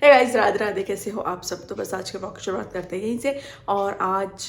Hey guys, Radhe Radhe. कैसे हो आप सब? तो बस आज के ब्लॉग की शुरुआत करते हैं यहीं से। और आज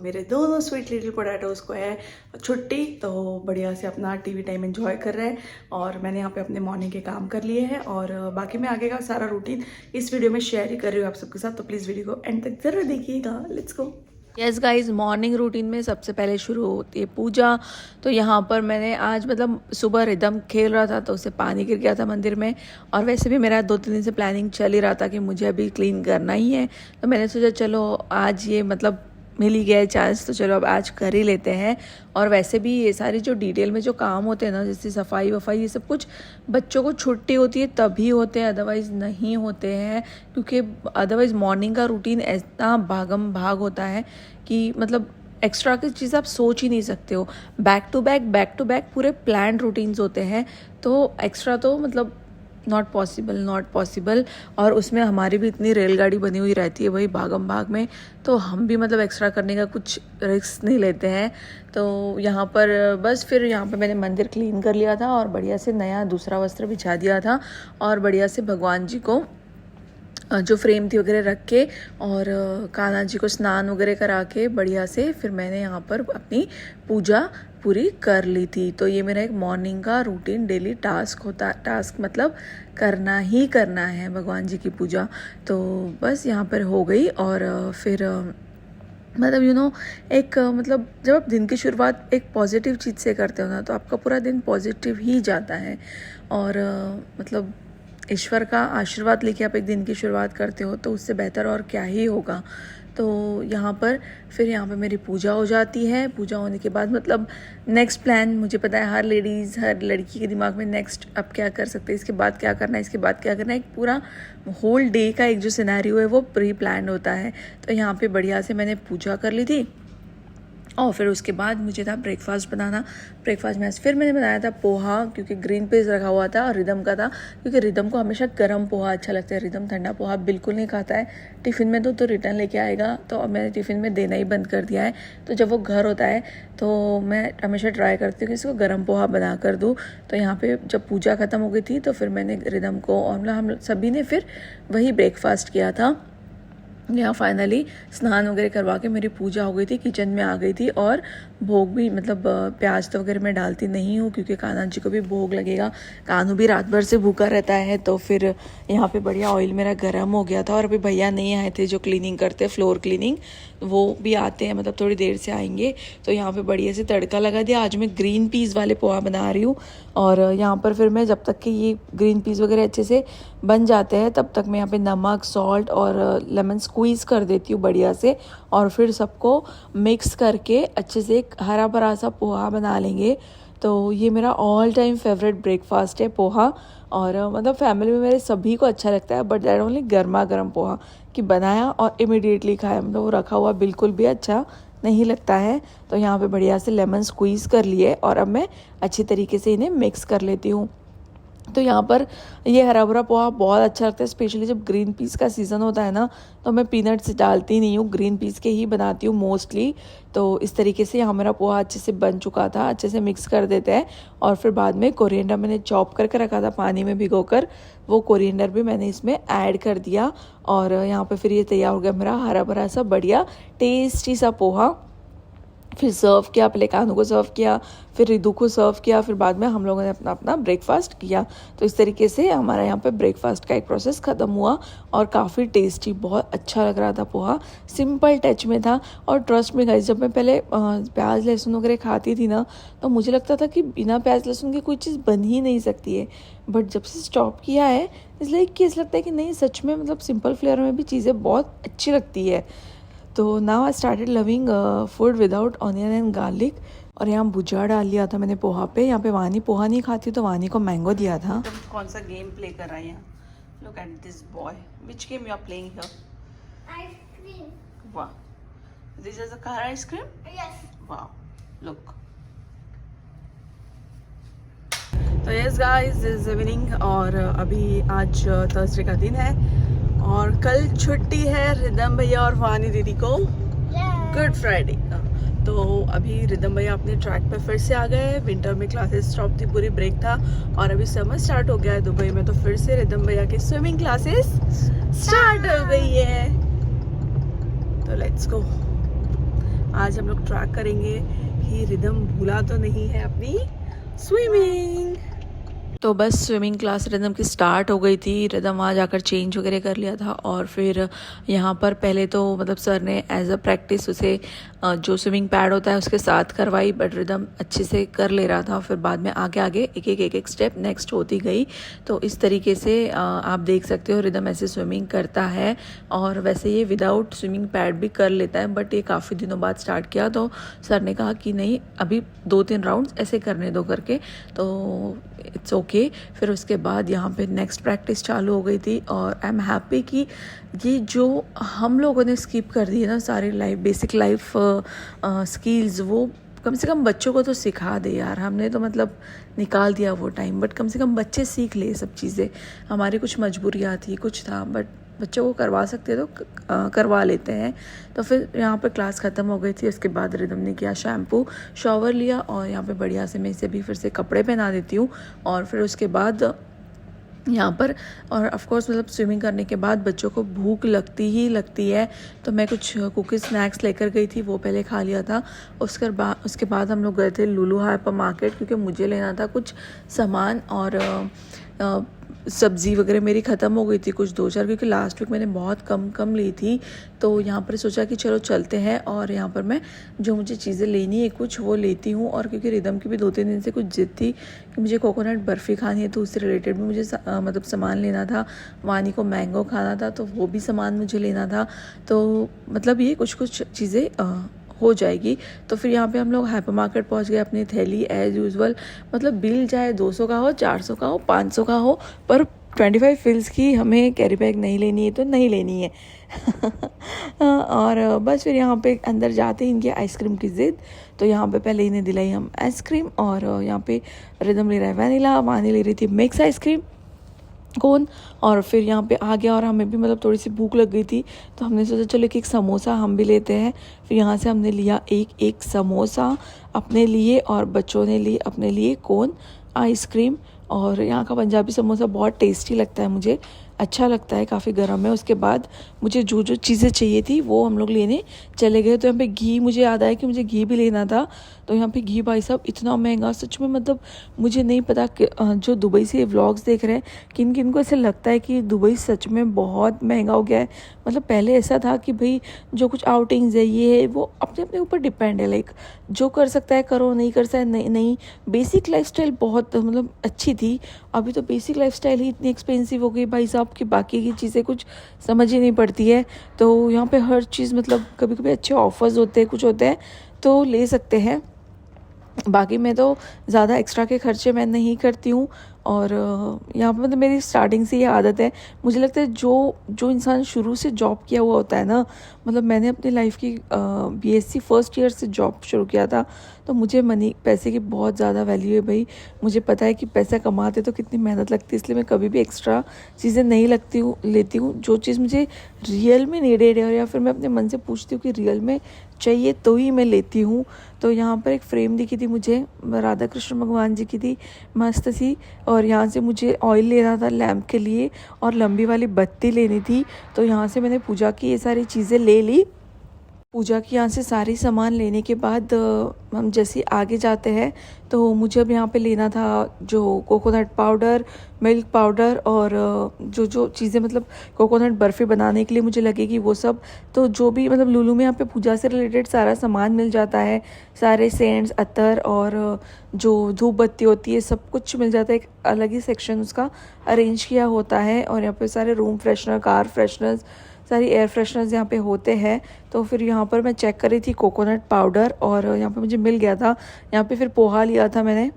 मेरे दोनों स्वीट लिटिल पोटैटोज़ को है छुट्टी, तो बढ़िया से अपना टीवी टाइम एंजॉय कर रहे हैं। और मैंने यहाँ पे अपने मॉर्निंग के काम कर लिए हैं और बाकी मैं आगे का सारा रूटीन इस वीडियो में शेयर ही कर रही हूँ आप सबके साथ। तो प्लीज़ वीडियो को एंड तक जरूर देखिएगा। Let's go. Yes guys, morning routine में सबसे पहले शुरू होती है पूजा। तो यहाँ पर मैंने आज मतलब सुबह रिदम खेल रहा था तो उससे पानी गिर गया था मंदिर में। और वैसे भी मेरा 2-3 दिन से प्लानिंग चल ही रहा था कि मुझे अभी क्लीन करना ही है। तो मैंने सोचा चलो आज ये मतलब मिल ही गया है चांस, तो चलो अब आज कर ही लेते हैं। और वैसे भी ये सारी जो डिटेल में जो काम होते हैं ना, जैसे सफाई वफाई, ये सब कुछ बच्चों को छुट्टी होती है तभी होते हैं, अदरवाइज़ नहीं होते हैं। क्योंकि अदरवाइज़ मॉर्निंग का रूटीन इतना भागम भाग होता है कि मतलब एक्स्ट्रा की चीज़ आप सोच ही नहीं सकते हो। बैक टू बैक पूरे प्लान रूटीन्स होते हैं, तो एक्स्ट्रा तो मतलब नॉट पॉसिबल। और उसमें हमारी भी इतनी रेलगाड़ी बनी हुई रहती है वही भागम भाग में, तो हम भी मतलब एक्स्ट्रा करने का कुछ रिस्क नहीं लेते हैं। तो यहाँ पर बस फिर यहाँ पर मैंने मंदिर क्लीन कर लिया था और बढ़िया से नया दूसरा वस्त्र बिछा दिया था। और बढ़िया से भगवान जी को जो फ्रेम थी वगैरह रख के और कान्हा जी को स्नान वगैरह करा के बढ़िया से फिर मैंने यहाँ पर अपनी पूजा पूरी कर ली थी। तो ये मेरा एक मॉर्निंग का रूटीन डेली टास्क होता, टास्क मतलब करना ही करना है भगवान जी की पूजा। तो बस यहाँ पर हो गई। और फिर मतलब एक मतलब जब आप दिन की शुरुआत एक पॉजिटिव चीज़ से करते हो ना, तो आपका पूरा दिन पॉजिटिव ही जाता है। और मतलब ईश्वर का आशीर्वाद लेके आप एक दिन की शुरुआत करते हो तो उससे बेहतर और क्या ही होगा। तो यहाँ पर फिर यहाँ पे मेरी पूजा हो जाती है। पूजा होने के बाद मतलब नेक्स्ट प्लान, मुझे पता है हर लेडीज़ हर लड़की के दिमाग में नेक्स्ट अब क्या कर सकते हैं, इसके बाद क्या करना है, इसके बाद क्या करना है। एक पूरा होल डे का एक जो सिनेरियो है वो प्री प्लान होता है। तो यहाँ पे बढ़िया से मैंने पूजा कर ली थी और फिर उसके बाद मुझे था ब्रेकफास्ट बनाना। ब्रेकफास्ट में फिर मैंने बनाया था पोहा, क्योंकि ग्रीन पीस रखा हुआ था और रिदम का था, क्योंकि रिदम को हमेशा गर्म पोहा अच्छा लगता है। रिदम ठंडा पोहा बिल्कुल नहीं खाता है। टिफ़िन में तो रिटर्न लेके आएगा, तो अब मैंने टिफ़िन में देना ही बंद कर दिया है। तो जब वो घर होता है तो मैं हमेशा ट्राई करती हूँ कि इसको गर्म पोहा बना कर दूँ। तो यहाँ पर जब पूजा ख़त्म हो गई थी तो फिर मैंने रिदम को और मतलब हम सभी ने फिर वही ब्रेकफास्ट किया था। यहाँ फाइनली स्नान वगैरह करवा के मेरी पूजा हो गई थी, किचन में आ गई थी। और भोग भी मतलब प्याज तो वगैरह मैं डालती नहीं हूँ क्योंकि कान्हा जी को भी भोग लगेगा। कान्हू भी रात भर से भूखा रहता है। तो फिर यहाँ पे बढ़िया ऑयल मेरा गर्म हो गया था। और अभी भैया नहीं आए थे जो क्लीनिंग करते हैं, फ्लोर क्लीनिंग, वो भी आते हैं, मतलब थोड़ी देर से आएंगे। तो यहाँ पे बढ़िया से तड़का लगा दिया। आज मैं ग्रीन पीस वाले पोहा बना रही हूँ। और यहाँ पर फिर मैं जब तक कि ये ग्रीन पीस वगैरह अच्छे से बन जाते हैं तब तक मैं यहाँ पे नमक, सॉल्ट और लेमन स्क्वीज़ कर देती हूँ बढ़िया से। और फिर सबको मिक्स करके अच्छे से एक हरा भरा सा पोहा बना लेंगे। तो ये मेरा ऑल टाइम फेवरेट ब्रेकफास्ट है पोहा। और मतलब फैमिली में मेरे सभी को अच्छा लगता है, बट दैट ओनली गर्मा गर्म पोहा कि बनाया और इमिडिएटली खाया, मतलब वो रखा हुआ बिल्कुल भी अच्छा नहीं लगता है। तो यहाँ पे बढ़िया से लेमन स्क्वीज़ कर लिए और अब मैं अच्छी तरीके से इन्हें मिक्स कर लेती हूँ। तो यहाँ पर ये हरा भरा पोहा बहुत अच्छा लगता है, स्पेशली जब ग्रीन पीस का सीज़न होता है ना। तो मैं पीनट्स डालती नहीं हूँ, ग्रीन पीस के ही बनाती हूँ मोस्टली। तो इस तरीके से यहाँ मेरा पोहा अच्छे से बन चुका था। अच्छे से मिक्स कर देते हैं। और फिर बाद में कोरिएंडर मैंने चॉप करके रखा था पानी में भिगोकर, वो कोरिएंडर भी मैंने इसमें ऐड कर दिया। और यहाँ पर फिर ये तैयार हो गया मेरा हरा भरा सा बढ़िया टेस्टी सा पोहा। फिर सर्व किया, पहले कान्हू को सर्व किया, फिर रिदू को सर्व किया, फिर बाद में हम लोगों ने अपना अपना ब्रेकफास्ट किया। तो इस तरीके से हमारा यहाँ पे ब्रेकफास्ट का एक प्रोसेस ख़त्म हुआ। और काफ़ी टेस्टी, बहुत अच्छा लग रहा था पोहा, सिंपल टच में था। और ट्रस्ट में गाइस, जब मैं पहले प्याज लहसुन वगैरह खाती थी ना, तो मुझे लगता था कि बिना प्याज लहसुन की कोई चीज़ बन ही नहीं सकती है। बट जब से स्टॉप किया है इसलिए कि ऐसा लगता है कि नहीं, सच में मतलब सिंपल फ्लेवर में भी चीज़ें बहुत अच्छी लगती है। तो now I started loving food without onion and garlic. और यहाँ भुजिया डाल लिया था मैंने पोहा पे। यहाँ पे वानी पोहा नहीं खाती तो वानी को मैंगो दिया था। कौन सा गेम प्ले कर रहा है यहाँ? Look at this boy, which game you are playing here? Ice cream. वाह, this is a car ice cream? Yes. वाह, लुक। तो yes guys, this is evening और अभी आज थर्सडे का दिन है और कल छुट्टी है रिदम भैया और वानी दीदी को, गुड फ्राइडे का। तो अभी रिदम भैया अपने ट्रैक पे फिर से आ गए। विंटर में क्लासेस स्टॉप थी, पूरी ब्रेक था और अभी समर स्टार्ट हो गया है दुबई में। तो फिर से रिदम भैया के स्विमिंग क्लासेस स्टार्ट हो गई है। तो लेट्स गो। आज हम लोग ट्रैक करेंगे कि रिदम भूला तो नहीं है अपनी स्विमिंग। तो बस स्विमिंग क्लास रिदम की स्टार्ट हो गई थी। रिदम वहाँ जाकर चेंज वगैरह कर लिया था और फिर यहाँ पर पहले तो मतलब सर ने एज अ प्रैक्टिस उसे जो स्विमिंग पैड होता है उसके साथ करवाई, बट रिदम अच्छे से कर ले रहा था। फिर बाद में आगे आगे एक स्टेप नेक्स्ट होती गई। तो इस तरीके से आप देख सकते हो रिदम ऐसे स्विमिंग करता है। और वैसे ये विदाउट स्विमिंग पैड भी कर लेता है, बट ये काफ़ी दिनों बाद स्टार्ट किया तो सर ने कहा कि नहीं, अभी 2-3 राउंड्स ऐसे करने दो करके, तो इट्स ओके। फिर उसके बाद यहाँ पे नेक्स्ट प्रैक्टिस चालू हो गई थी। और आई एम हैप्पी कि ये जो हम लोगों ने स्किप कर दी है ना सारी बेसिक लाइफ स्किल्स, वो कम से कम बच्चों को तो सिखा दे यार। हमने तो मतलब निकाल दिया वो टाइम, बट कम से कम बच्चे सीख ले सब चीज़ें। हमारी कुछ मजबूरियाँ थी, कुछ था, बट बच्चों को करवा सकते तो करवा लेते हैं। तो फिर यहाँ पे क्लास ख़त्म हो गई थी। उसके बाद रिदम ने किया शैम्पू, शॉवर लिया और यहाँ पे बढ़िया से मैं इसे भी फिर से कपड़े पहना देती हूँ। और फिर उसके बाद यहाँ पर और ऑफ कोर्स मतलब स्विमिंग करने के बाद बच्चों को भूख लगती ही लगती है। तो मैं कुछ कुकीज़ स्नैक्स लेकर गई थी, वो पहले खा लिया था। उसके बाद हम लोग गए थे लुलु हाइपर मार्केट, क्योंकि मुझे लेना था कुछ सामान। और सब्ज़ी वगैरह मेरी ख़त्म हो गई थी कुछ 2-4, क्योंकि लास्ट वीक मैंने बहुत कम ली थी। तो यहाँ पर सोचा कि चलो चलते हैं और यहाँ पर मैं जो मुझे चीज़ें लेनी है कुछ वो लेती हूँ। और क्योंकि रिदम की भी 2-3 दिन से कुछ जिद थी कि मुझे कोकोनट बर्फ़ी खानी है, तो उससे रिलेटेड भी मुझे मतलब सामान लेना था। वानी को मैंगो खाना था, तो वो भी सामान मुझे लेना था। तो मतलब ये कुछ चीज़ें हो जाएगी। तो फिर यहाँ पे हम लोग हाइपर मार्केट पहुँच गए। अपनी थैली एज़ यूजुअल, मतलब बिल चाहे 200 का हो, 400 का हो, 500 का हो, पर 25 फिल्स की हमें कैरी बैग नहीं लेनी है तो नहीं लेनी है। और बस फिर यहाँ पे अंदर जाते ही इनकी आइसक्रीम की ज़िद, तो यहाँ पे पहले इन्हें दिलाई हम आइसक्रीम। और यहाँ पे रिदम ले रहा है वनीला, वानी ले रही थी मिक्स आइसक्रीम कोन। और फिर यहाँ पे आ गया और हमें भी मतलब थोड़ी सी भूख लग गई थी, तो हमने सोचा चलो एक समोसा हम भी लेते हैं। फिर यहाँ से हमने लिया एक समोसा अपने लिए और बच्चों ने ली अपने लिए कोन आइसक्रीम। और यहाँ का पंजाबी समोसा बहुत टेस्टी लगता है, मुझे अच्छा लगता है, काफ़ी गर्म है। उसके बाद मुझे जो चीज़ें चाहिए थी वो हम लोग लेने चले गए। तो यहाँ पे घी, मुझे याद आया कि मुझे घी भी लेना था। तो यहाँ पे घी भाई साहब इतना महंगा, सच में मतलब मुझे नहीं पता कि जो दुबई से व्लॉग्स देख रहे हैं किन किन को ऐसे लगता है कि दुबई सच में बहुत महंगा हो गया है। मतलब पहले ऐसा था कि भाई जो कुछ आउटिंग्स है ये है वो अपने अपने ऊपर डिपेंड है, लाइक जो कर सकता है करो, नहीं कर सकता है नहीं। बेसिक लाइफस्टाइल बहुत मतलब अच्छी थी। अभी तो बेसिक लाइफस्टाइल ही इतनी एक्सपेंसिव हो गई भाई साहब कि बाकी की चीज़ें कुछ समझ ही नहीं पड़ती है। तो यहाँ पे हर चीज़ मतलब कभी कभी अच्छे ऑफर्स होते हैं, कुछ होते हैं तो ले सकते हैं। बाकी मैं तो ज़्यादा एक्स्ट्रा के खर्चे मैं नहीं करती हूँ। और यहाँ पर मतलब मेरी स्टार्टिंग से ये आदत है। मुझे लगता है जो इंसान शुरू से जॉब किया हुआ होता है ना, मतलब मैंने अपनी लाइफ की BSc फर्स्ट ईयर से जॉब शुरू किया था, तो मुझे पैसे की बहुत ज़्यादा वैल्यू है भाई। मुझे पता है कि पैसा कमाते तो कितनी मेहनत लगती है, इसलिए मैं कभी भी एक्स्ट्रा चीज़ें नहीं लेती हूँ। जो चीज़ मुझे रियल में नीडेड है और या फिर मैं अपने मन से पूछती हूँ कि रियल में चाहिए तो ही मैं लेती हूँ। तो यहाँ पर एक फ्रेम दिखी थी मुझे, राधा कृष्ण भगवान जी की थी, मस्त सी। और यहाँ से मुझे ऑयल लेना था लैम्प के लिए और लंबी वाली बत्ती लेनी थी। तो यहाँ से मैंने पूजा की ये सारी चीज़ें ले ली। पूजा की यहाँ से सारी सामान लेने के बाद हम जैसे आगे जाते हैं तो मुझे अब यहाँ पे लेना था जो कोकोनट पाउडर, मिल्क पाउडर और जो चीज़ें मतलब कोकोनट बर्फ़ी बनाने के लिए मुझे लगेगी वो सब। तो जो भी मतलब लुलु में यहाँ पे पूजा से रिलेटेड सारा सामान मिल जाता है, सारे सेंट्स, अत्तर और जो धूप बत्ती होती है सब कुछ मिल जाता है। एक अलग ही सेक्शन उसका अरेंज किया होता है। और यहाँ पे सारे रूम फ्रेशनर, कार फ्रेशनर्स, सारी एयर फ्रेशनर्स यहाँ पे होते हैं। तो फिर यहाँ पर मैं चेक कर रही थी कोकोनट पाउडर और यहाँ पे मुझे मिल गया था। यहाँ पे फिर पोहा लिया था मैंने।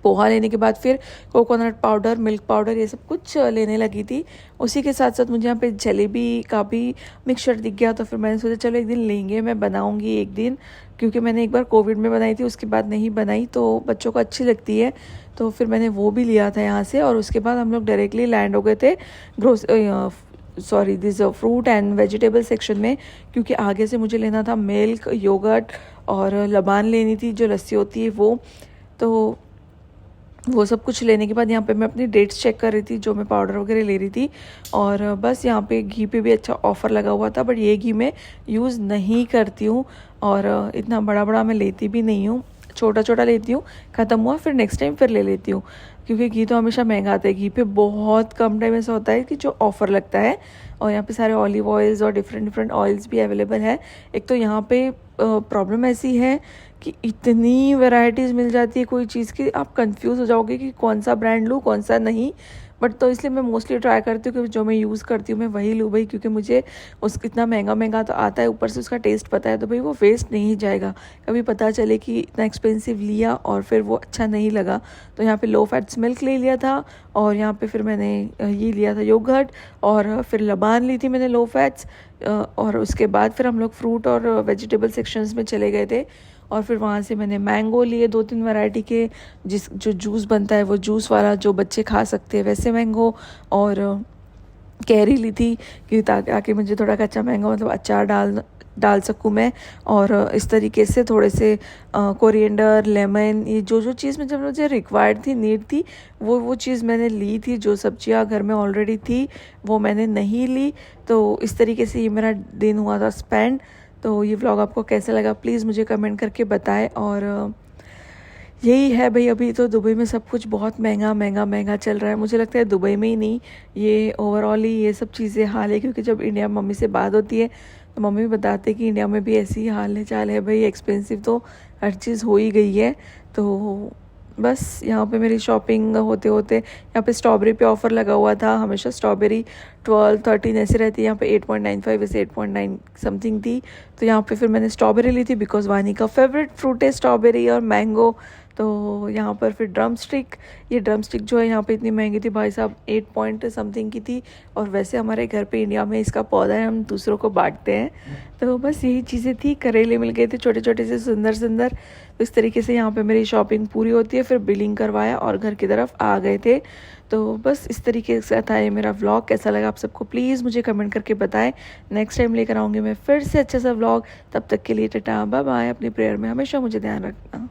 पोहा लेने के बाद फिर कोकोनट पाउडर, मिल्क पाउडर, ये सब कुछ लेने लगी थी। उसी के साथ साथ मुझे यहाँ पे जलेबी का भी मिक्सचर दिख गया। तो फिर मैंने सोचा चलो एक दिन लेंगे, मैं बनाऊँगी एक दिन, क्योंकि मैंने एक बार कोविड में बनाई थी, उसके बाद नहीं बनाई, तो बच्चों को अच्छी लगती है। तो फिर मैंने वो भी लिया था यहाँ से। और उसके बाद हम लोग डायरेक्टली लैंड हो गए थे this fruit and vegetable section में, क्योंकि आगे से मुझे लेना था मिल्क, योगर्ट और लबान लेनी थी, जो लस्सी होती है वो। तो वो सब कुछ लेने के बाद यहाँ पे मैं अपनी डेट्स चेक कर रही थी, जो मैं पाउडर वगैरह ले रही थी। और बस यहाँ पे घी पे भी अच्छा ऑफ़र लगा हुआ था, बट ये घी मैं यूज़ नहीं करती हूँ और इतना बड़ा बड़ा मैं लेती भी नहीं हूँ, छोटा छोटा लेती हूँ, ख़त्म हुआ फिर नेक्स्ट टाइम फिर ले लेती हूँ, क्योंकि घी तो हमेशा महंगा आता है। घी पे बहुत कम टाइम ऐसा होता है कि जो ऑफ़र लगता है। और यहाँ पे सारे ऑलिव ऑयल्स और डिफरेंट डिफरेंट ऑयल्स भी अवेलेबल है। एक तो यहाँ पे प्रॉब्लम ऐसी है कि इतनी वैरायटीज़ मिल जाती है कोई चीज़ की, आप कंफ्यूज हो जाओगे कि कौन सा ब्रांड लूँ कौन सा नहीं। बट तो इसलिए मैं मोस्टली ट्राई करती हूँ कि जो मैं यूज़ करती हूँ मैं वही लूँ भाई, क्योंकि मुझे उस इतना महंगा महंगा तो आता है, ऊपर से उसका टेस्ट पता है, तो भाई वो वेस्ट नहीं जाएगा। कभी पता चले कि इतना एक्सपेंसिव लिया और फिर वो अच्छा नहीं लगा। तो यहाँ पे लो फैट्स मिल्क ले लिया था, और यहाँ पे फिर मैंने ये लिया था योगर्ट, और फिर लबान ली थी मैंने लो फैट्स। और उसके बाद फिर हम लोग फ्रूट और वेजिटेबल सेक्शंस में चले गए थे, और फिर वहाँ से मैंने मैंगो लिए 2-3 वैरायटी के, जो जूस बनता है वो जूस वाला जो बच्चे खा सकते हैं वैसे मैंगो, और कैरी ली थी कि ताकि मुझे थोड़ा कच्चा मैंगो मतलब अचार डाल सकूँ मैं। और इस तरीके से थोड़े से कोरिएंडर, लेमन, ये जो चीज़ मुझे रिक्वायर्ड थी, नीड थी, वो चीज़ मैंने ली थी। जो सब्जियां घर में ऑलरेडी थी वो मैंने नहीं ली। तो इस तरीके से ये मेरा दिन हुआ था स्पेंड। तो ये व्लॉग आपको कैसा लगा प्लीज़ मुझे कमेंट करके बताएं। और यही है भाई, अभी तो दुबई में सब कुछ बहुत महंगा महंगा महंगा चल रहा है। मुझे लगता है दुबई में ही नहीं, ये ओवरऑल ही ये सब चीज़ें हाल है, क्योंकि जब इंडिया मम्मी से बात होती है तो मम्मी भी बताते हैं कि इंडिया में भी ऐसी ही हाल है चाल है भाई, एक्सपेंसिव तो हर चीज़ हो ही गई है। तो बस यहाँ पे मेरी शॉपिंग होते होते यहाँ पे स्ट्रॉबेरी पे ऑफ़र लगा हुआ था। हमेशा स्ट्रॉबेरी 12-13 ऐसे रहती है, यहाँ पे 8.95 ऐसे 8.9 समथिंग थी। तो यहाँ पे फिर मैंने स्ट्रॉबेरी ली थी, बिकॉज वानी का फेवरेट फ्रूट है स्ट्रॉबेरी और मैंगो। तो यहाँ पर फिर ड्रम स्टिक, ये ड्रम स्टिक जो है यहाँ पे इतनी महंगी थी भाई साहब, 8 पॉइंट समथिंग की थी। और वैसे हमारे घर पे इंडिया में इसका पौधा है, हम दूसरों को बांटते हैं। तो बस यही चीज़ें थी। करेले मिल गए थे छोटे छोटे से सुंदर सुंदर। तो इस तरीके से यहाँ पे मेरी शॉपिंग पूरी होती है। फिर बिलिंग करवाया और घर की तरफ आ गए थे। तो बस इस तरीके से था ये मेरा व्लॉग। कैसा लगा आप सबको प्लीज़ मुझे कमेंट करके बताएं। नेक्स्ट टाइम लेकर आऊँगी मैं फिर से अच्छा सा व्लॉग। तब तक के लिए टाटा बाय बाय। अपनी प्रेयर में हमेशा मुझे ध्यान रखना।